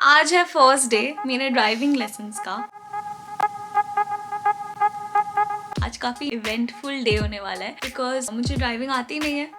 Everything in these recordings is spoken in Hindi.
आज है फर्स्ट डे मेरे ड्राइविंग लेसन्स का। आज काफ़ी इवेंटफुल डे होने वाला है बिकॉज मुझे ड्राइविंग आती नहीं है।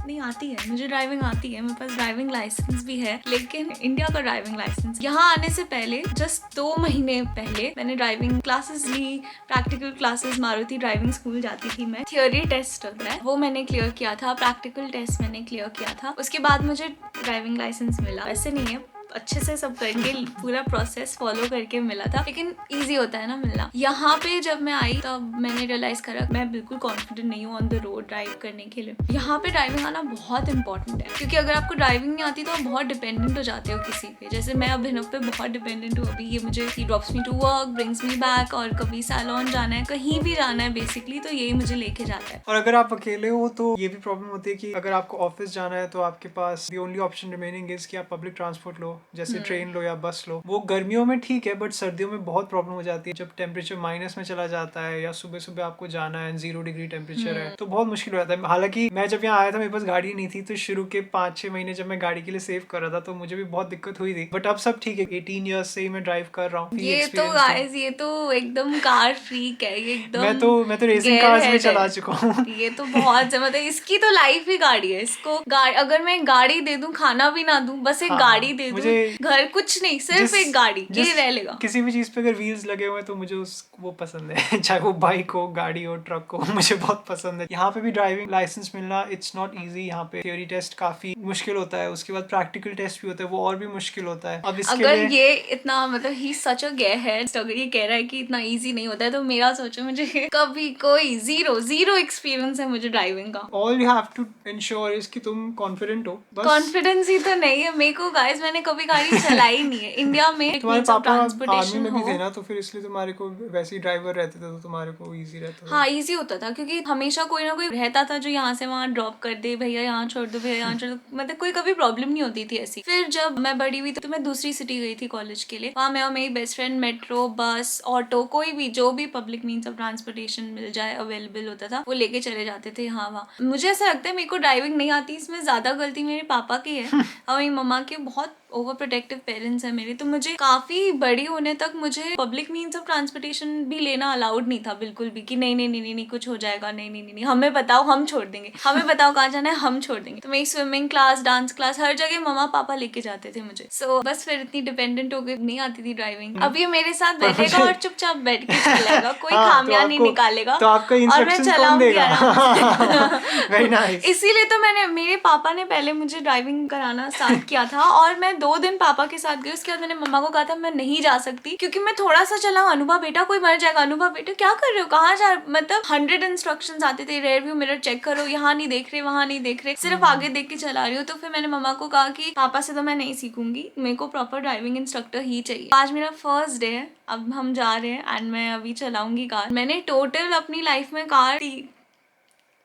नहीं आती है, मुझे ड्राइविंग आती है, मेरे पास ड्राइविंग लाइसेंस भी है, लेकिन इंडिया का ड्राइविंग लाइसेंस। यहाँ आने से पहले जस्ट 2 महीने पहले मैंने ड्राइविंग क्लासेस ली, practical classes. Maruti driving school जाती थी मैं। थियोरी टेस्ट होता है वो मैंने क्लियर किया था, प्रैक्टिकल टेस्ट मैंने क्लियर किया था, उसके बाद मुझे ड्राइविंग लाइसेंस मिला। ऐसे नहीं है, अच्छे से सब करके पूरा प्रोसेस फॉलो करके मिला था, लेकिन इजी होता है ना मिलना। यहाँ पे जब मैं आई तब मैंने रियलाइज करा मैं बिल्कुल कॉन्फिडेंट नहीं हूँ ऑन द रोड ड्राइव करने के लिए। यहाँ पे ड्राइविंग आना बहुत इंपॉर्टेंट है, क्योंकि अगर आपको ड्राइविंग नहीं आती तो आप बहुत डिपेंडेंट हो जाते हो किसी पे। जैसे मैं अभिनव पे बहुत डिपेंडेंट हूँ अभी। ये मुझे drops me to work, brings me back, और कभी सैलून जाना है, कहीं भी जाना है बेसिकली, तो यही मुझे लेके जाता है। और अगर आप अकेले हो तो ये भी प्रॉब्लम होती है कि अगर आपको ऑफिस जाना है तो आपके पास the only option remaining is कि आप पब्लिक ट्रांसपोर्ट लो, जैसे ट्रेन लो या बस लो। वो गर्मियों में ठीक है, बट सर्दियों में बहुत प्रॉब्लम हो जाती है जब टेम्परेचर माइनस में चला जाता है या सुबह सुबह आपको जाना है 0 डिग्री टेम्परेचर है, तो बहुत मुश्किल हो जाता है। हालांकि मैं जब यहाँ आया था मेरे पास गाड़ी नहीं थी, तो शुरू के 5-6 महीने जब मैं गाड़ी के लिए सेव कर रहा था तो मुझे भी बहुत दिक्कत हुई थी, बट अब सब ठीक है। 18 ईयर्स से ही मैं ड्राइव कर रहा हूँ। ये तो गाइस, ये तो एकदम कार फ्रीक है, ये एकदम मैं तो रेसिंग कार्स में चला चुका हूँ। ये तो बहुत मतलब इसकी तो लाइफ ही गाड़ी है। इसको अगर मैं गाड़ी दे दूं, खाना भी ना दूं, बस एक गाड़ी दे दूं, घर कुछ नहीं, सिर्फ एक गाड़ी, ये रह लेगा। किसी भी चीज पे अगर व्हील्स लगे हुए हैं तो मुझे वो पसंद है। चाहे वो बाइक हो, गाड़ी हो, ट्रक हो, मुझे बहुत पसंद है। यहाँ पे भी ड्राइविंग लाइसेंस मिलना इट्स नॉट इजी। यहाँ पे थ्योरी टेस्ट काफी मुश्किल होता है, उसके बाद प्रैक्टिकल टेस्ट भी होता है, वो और भी मुश्किल होता है। अब इसके अगर ये इतना मतलब ही सच अ गे है, अगर ये कह रहा है कि इतना इजी नहीं होता है, तो मेरा सोचो, मुझे कभी कोई जीरो एक्सपीरियंस है मुझे ड्राइविंग का। All you have to ensure is कि तुम कॉन्फिडेंट हो, बस। कॉन्फिडेंस ही तो नहीं है मेरे को गाइस, मैंने कभी गाड़ी चलाई नहीं है इंडिया में। तुम्हारे पापा आर्मी में भी थे ना, तो फिर इसलिए तुम्हारे को वैसे ही ड्राइवर रहते थे, तो तुम्हारे को इजी रहता था। हाँ, इजी होता था, क्योंकि हमेशा कोई ना कोई रहता था जो यहाँ से वहाँ ड्रॉप कर दे, भैया यहाँ छोड़ दो, भैया यहाँ छोड़ दो, मतलब कोई कभी प्रॉब्लम नहीं होती थी ऐसी। फिर जब मैं बड़ी हुई तो मैं दूसरी सिटी गई थी कॉलेज के लिए। वहाँ मैं और मेरी बेस्ट फ्रेंड मेट्रो, बस, ऑटो, कोई भी जो भी पब्लिक मीन्स ऑफ ट्रांसपोर्टेशन मिल जाए अवेलेबल होता था, वो लेके चले जाते थे यहाँ वहाँ। मुझे ऐसा लगता है मेरे को ड्राइविंग नहीं आती, इसमें ज्यादा गलती मेरे पापा की है और मेरी मम्मा की। बहुत ओवर प्रोटेक्टिव पेरेंट्स है मेरे, तो मुझे काफी बड़ी होने तक मुझे पब्लिक मीन्स ऑफ ट्रांसपोर्टेशन भी लेना अलाउड नहीं था बिल्कुल भी, कि नहीं नहीं नहीं नहीं कुछ हो जाएगा, नहीं नहीं नहीं हमें बताओ हम छोड़ देंगे, हमें बताओ कहाँ जाना है हम छोड़ देंगे। तो मेरी स्विमिंग क्लास, डांस क्लास, हर जगह मम्मा पापा लेके जाते थे मुझे। सो बस फिर इतनी डिपेंडेंट हो गई, नहीं आती थी ड्राइविंग। अब ये मेरे साथ बैठेगा और चुपचाप बैठ के चलेगा, कोई खामियां नहीं निकालेगा, और मैं चलाऊंगी आराम से। इसीलिए तो मैंने, मेरे पापा ने पहले मुझे ड्राइविंग कराना स्टार्ट किया था, और मैं 2 दिन पापा के साथ गई। उसके बाद मैंने मम्मा को कहा था मैं नहीं जा सकती, क्योंकि मैं थोड़ा सा चलाऊं, अनुभव बेटा कोई मर जाएगा, अनुभव बेटा क्या कर रहे हो, कहाँ जा, मतलब 100 इंस्ट्रक्शंस आते थे, रेयर व्यू मिरर चेक करो, यहाँ नहीं देख रहे, वहाँ नहीं देख रहे, सिर्फ आगे देख के चला रही हो। तो फिर मैंने मम्मा को कहा कि पापा से तो मैं नहीं सीखूंगी, मेरे को प्रॉपर ड्राइविंग इंस्ट्रक्टर ही चाहिए। आज मेरा फर्स्ट डे है, अब हम जा रहे हैं एंड मैं अभी चलाऊंगी कार। मैंने टोटल अपनी लाइफ में कार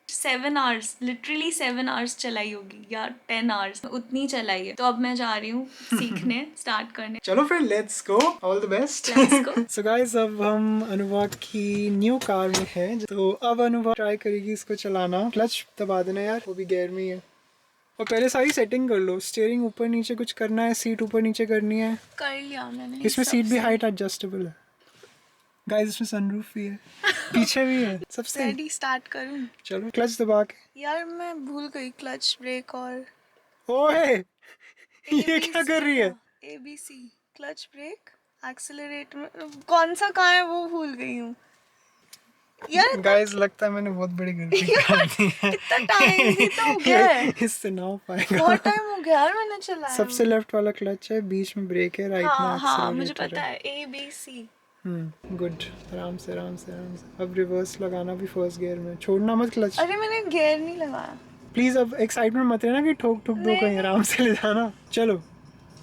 7 आवर्स, लिटरली 7 आवर्स चलाई होगी, या 10 आवर्स, उतनी चलाई है। तो अब मैं जा रही हूँ सीखने, स्टार्ट करने। चलो फिर let's go, all the best. So guys, अब हम अनुभव की न्यू कार में हैं, तो अब अनुभव ट्राई करेगी इसको चलाना। क्लच दबा देना यार, वो भी गियर में है। और पहले सारी सेटिंग कर लो, स्टीयरिंग ऊपर नीचे कुछ करना है, सीट ऊपर नीचे करनी है, कर लिया मैंने। इसमें सीट भी हाइट एडजस्टेबल है गाइस, इसमें सनरूफ भी है, पीछे भी है, सबसे। रेडी, स्टार्ट करूं? चलो क्लच दबा के। यार मैं भूल गई क्लच, ब्रेक और ओए ये क्या कर रही है? ABC, क्लच, ब्रेक, एक्सेलरेटर, कौन सा कहाँ है वो भूल गई हूँ यार। गाइस लगता है मैंने बहुत बड़ी गलती कर दी है। इतना टाइम भी तो हो गया है, इससे ना हो पाएगा। बहुत टाइम हो गया यार मैंने चलाया। सबसे लेफ्ट वाला क्लच है, बीच में ब्रेक है, राइट में एक्सेलरेटर है। हाँ मुझे पता है, ABC। गुड, आराम से आराम से आराम से। अब रिवर्स लगाना भी फर्स्ट गियर में, छोड़ना मत क्लच। अरे मैंने गियर नहीं लगाया। प्लीज अब एक्साइटमेंट मत रहना कि ठोक ठोक दो कहीं, आराम से ले जाना। चलो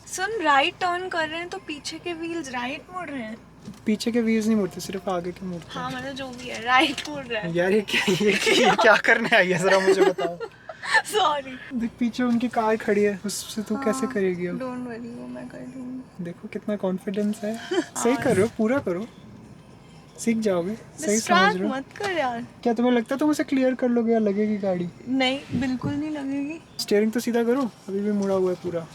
सुन, राइट टर्न कर रहे हैं तो पीछे के व्हील्स राइट मुड़ रहे हैं। पीछे के व्हील्स नहीं मुड़ते, सिर्फ आगे के मुड़ते हैं। हाँ मतलब जो भी है राइट मुड़ रहा है। यार ये क्या करने आई है, जरा मुझे बताओ। सॉरी। देख पीछे उनकी कार खड़ी है, उससे तू कैसे करेगी अब? डोंट वरी, वो मैं कर दूंगी। देखो कितना कॉन्फिडेंस है। सही कर रहे हो, पूरा करो, सीख जाओगे। सही समझ रहे हो। मत कर यार। क्या तुम्हें लगता है तुम उसे क्लियर कर लोगे या लगेगी गाड़ी? नहीं, बिल्कुल नहीं लगेगी। स्टीयरिंग तो सीधा करो, अभी भी मुड़ा हुआ है पूरा।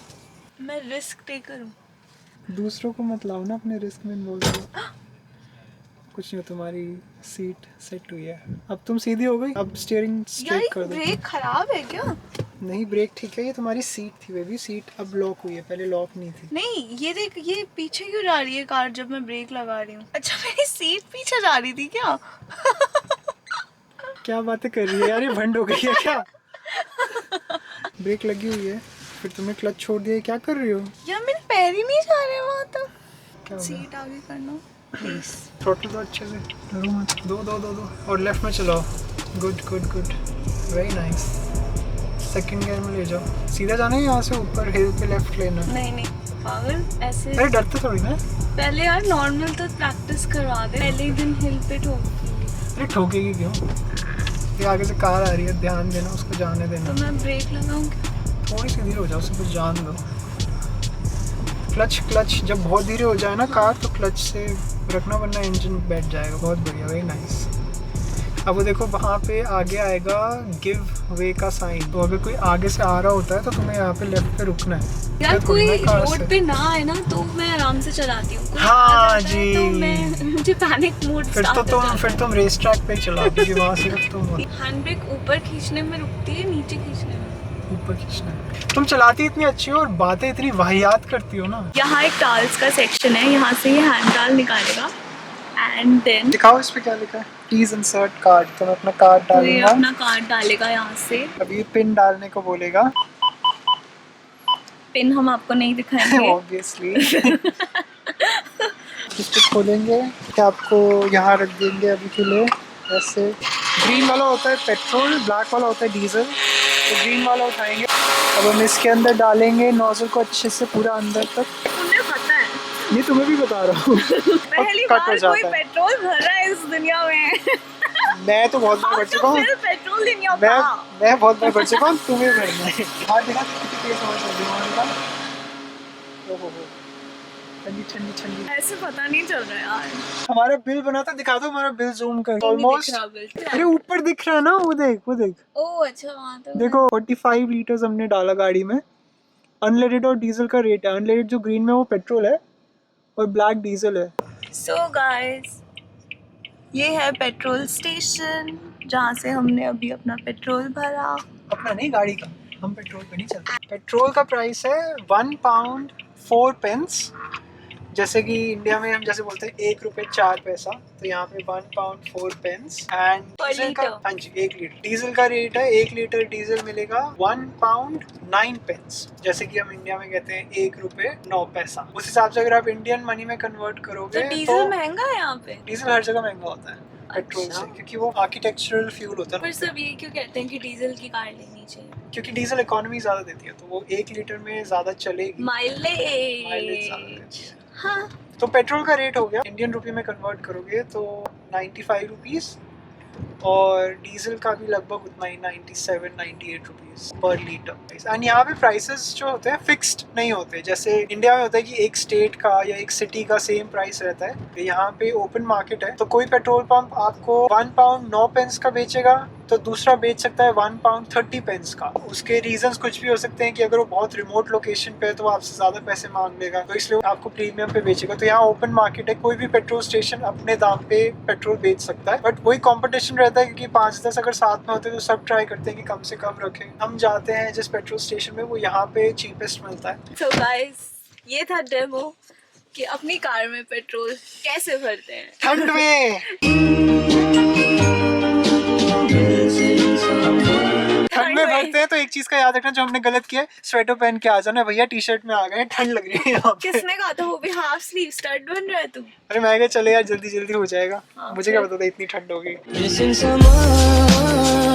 मैं रिस्क टेकर हूँ। दूसरों को मत लाओ ना अपने रिस्क में इन्वॉल्व हो। कुछ नहीं, तुम्हारी सीट सेट हुई है, अब तुम सीधी हो गई, अब स्टीयरिंग स्ट्रेट कर दो। ब्रेक खराब है क्या? नहीं ब्रेक ठीक है, ये तुम्हारी सीट थी बेबी, सीट अब लॉक हुई है, पहले लॉक नहीं थी। नहीं ये देख, ये पीछे क्यों जा रही है कार जब मैं ब्रेक लगा रही हूँ? अच्छा मेरी सीट पीछे जा रही थी क्या? क्या बातें कर रही है यार, ये भंड हो गई है क्या? ब्रेक लगी हुई है, फिर तुमने क्लच छोड़ दिया, क्या कर रही हो? यार मेरे पैर ही नहीं जा रहे वहाँ तक। क्या होगा? सीट आगे करना प्लीज। थ्रोटल दो अच्छे से, डरो मत, दो दो दो दो और लेफ्ट में चलाओ। Good good good, very nice. Second gear में ले जाओ, सीधा जाना है यहाँ से ऊपर हिल पे लेफ्ट लेना। नहीं नहीं पागल ऐसे। अरे डरते थोड़ी ना। पहले यार नॉर्मल तो प्रैक्टिस करवा दे, पहले ही दिन हिल पे ठोकी। अरे ठोकेगी क्यों? ये आगे से कार आ रही है, ध्यान देना, उसको जाने देना। तो मैं ब्रेक लगाऊंगी। थोड़ी सी धीरे हो जाओ, उसे कुछ जान दो। क्लच क्लच जब बहुत धीरे हो जाए ना कार, तो क्लच से रखना वरना इंजन बैठ जाएगा। बहुत बढ़िया, वेरी नाइस। अब वो देखो वहाँ पे आगे आएगा गिव वे का साइन, तो अगर कोई आगे से आ रहा होता है तो तुम्हें यहाँ पे लेफ्ट पे रुकना है। यार तो कोई थोड़ी ना कार रोड से- पे ना आए ना तो मैं आराम से चलाती हूँ। कोई हाँ आ जाता है जी। तो मैं मुझे पैनिक मोड फिर तुम रेस ट्रैक पे चलाओ, क्योंकि वहाँ सिर्फ तुम हो। हैंड ब्रेक ऊपर खींचने में रुकती है, नीचे खींचने में। ऊपर खींचना है। तुम चलाती इतनी अच्छी हो और बातें इतनी वाहियात करती हो ना। यहाँ एक टाल्स का सेक्शन है, यहाँ से ये हैंड टाल निकालेगा एंड देन दिखाओ इस पे क्या लिखा है, प्लीज इंसर्ट कार्ड। तो मैं अपना कार्ड ये डालूंगा, अपना कार्ड डालेगा यहाँ से। अभी पिन डालने को बोलेगा। पिन हम आपको नहीं दिखाएंगे। ऑब्वियसली। इसको खोलेंगे, क्या आपको यहाँ रख देंगे अभी के लिए ऐसे। ग्रीन वाला होता है पेट्रोल, ब्लैक वाला होता है डीजल, तो ग्रीन वाला उठाएंगे। अब हम इसके अंदर डालेंगे नोजल को अच्छे से पूरा अंदर तक। तुम्हें पता है ये तुम्हें भी बता रहा हूँ। पहली कट हो बार जाता कोई है। पेट्रोल भर रहा है इस दुनिया में। मैं तो बहुत बार भर चुका हूँ। पेट्रोल नहीं मैं होता। मैं बहुत बार भर चुका हूँ, तुम्हें भरना है। हाथ दिखा कितनी तेज हवा चल रही है हमारे पास। ओहो हो, ठंडी ठंडी ठंडी। ऐसे पता नहीं चल रहा यार। हमारा बिल बना था, दिखा दो हमारा बिल, जूम कर। नहीं दिख ऑलमोस्ट, रहा बिल। अरे ऊपर दिख रहा है ना, वो देख वो देख। ओह अच्छा वहाँ तो देखो 45 लीटर्स हमने डाला गाड़ी में। अनलेटेड और डीजल का रेट है, अनलेटेड जो ग्रीन में वो पेट्रोल है और ब्लैक डीजल है। सो गाइस ये है पेट्रोल स्टेशन जहाँ से हमने अभी अपना पेट्रोल भरा। अपना नहीं, गाड़ी का। हम पेट्रोल पे नहीं चलते। पेट्रोल का प्राइस है 1 पाउंड 4 पेंस। जैसे कि इंडिया में हम जैसे बोलते हैं 1 रुपए 4 पैसा, तो यहाँ पे 1 pound 4 pence. And Per diesel का, liter। हाँ जी 1 लीटर डीजल का रेट है। 1 लीटर डीजल मिलेगा 1 पाउंड 9 पेंस, जैसे कि हम इंडिया में कहते हैं 1 रुपए 9 पैसा। उस हिसाब से अगर आप इंडियन मनी में कन्वर्ट करोगे तो डीजल महंगा है यहाँ पे। डीजल हर जगह महंगा होता है पेट्रोल अच्छा। से, क्योंकि वो आर्किटेक्चरल फ्यूल होता है पर ना। सब ये क्यों कहते हैं कि डीजल की कार लेनी चाहिए? क्योंकि डीजल इकोनॉमी ज्यादा देती है, तो वो 1 लीटर में ज्यादा चलेगी। माइलेज ज्यादा माइलेज। देती है। हाँ तो पेट्रोल का रेट हो गया, इंडियन रुपये में कन्वर्ट करोगे तो 95 रुपीज़, और डीजल का भी लगभग उतना ही 97-98 रुपीज़ पर लीटर। एंड यहाँ पे प्राइसेस जो होते हैं फिक्स्ड नहीं होते, जैसे इंडिया में होता है कि एक स्टेट का या एक सिटी का सेम प्राइस रहता है। यहाँ पे ओपन मार्केट है, तो कोई पेट्रोल पंप आपको 1 पाउंड 9 पेंस का बेचेगा तो दूसरा बेच सकता है 1 पाउंड 30 पेंस का। उसके रीजंस कुछ भी हो सकते हैं कि अगर वो बहुत रिमोट लोकेशन पे है तो वो आपसे ज्यादा पैसे मांग लेगा, तो इसलिए आपको प्रीमियम पे बेचेगा। तो यहाँ ओपन मार्केट है, कोई भी पेट्रोल स्टेशन अपने दाम पे पेट्रोल बेच सकता है, बट वही कंपटीशन रहता है क्योंकि 5-10 अगर साथ में होते हैं तो सब ट्राई करते हैं कि कम से कम रखें। हम जाते हैं जिस पेट्रोल स्टेशन में वो यहाँ पे चीपेस्ट मिलता है। तो गाइस ये था डेमो कि अपनी कार में पेट्रोल कैसे भरते हैं ठंड में। ठंड में भरते हैं तो एक चीज का याद रखना, जो हमने गलत किया है, स्वेटर पहन के आ जाना भैया, टी शर्ट में आ गए, ठंड लग रही है यहाँ पे। किसने कहा था? वो भी हाफ स्लीव स्टड बन रहा है तू। अरे मैं क्या, चले यार जल्दी जल्दी हो जाएगा। हाँ, मुझे क्या पता था इतनी ठंड होगी। Missing someone